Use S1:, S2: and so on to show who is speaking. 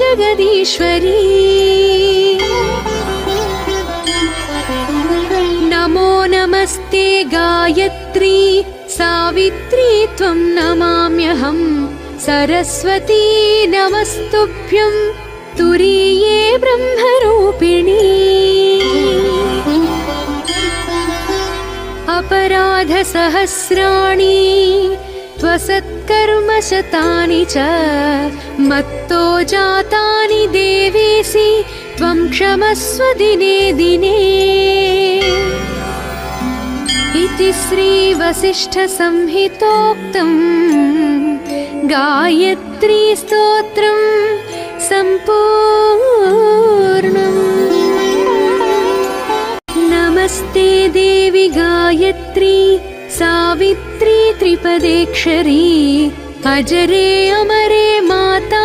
S1: जगदीश्वरी। नमो नमस्ते गायत्री सावित्री त्वं नमाम्यहं। सरस्वती नमस्तुभ्यं तुरीये ब्रह्मरूपिणी। अपराधसहस्राणि त्वसत्कर्मशतानि च मत्तो जातानि देवेसि त्वं क्षमस्व दिने दिने। इति श्रीवसिष्ठसंहितोक्तम् गायत्री स्तोत्रं सम्पूर्णम्। नमस्ते देवी गायत्री सावित्री त्रिपदेक्षरी। अजरे अमरे माता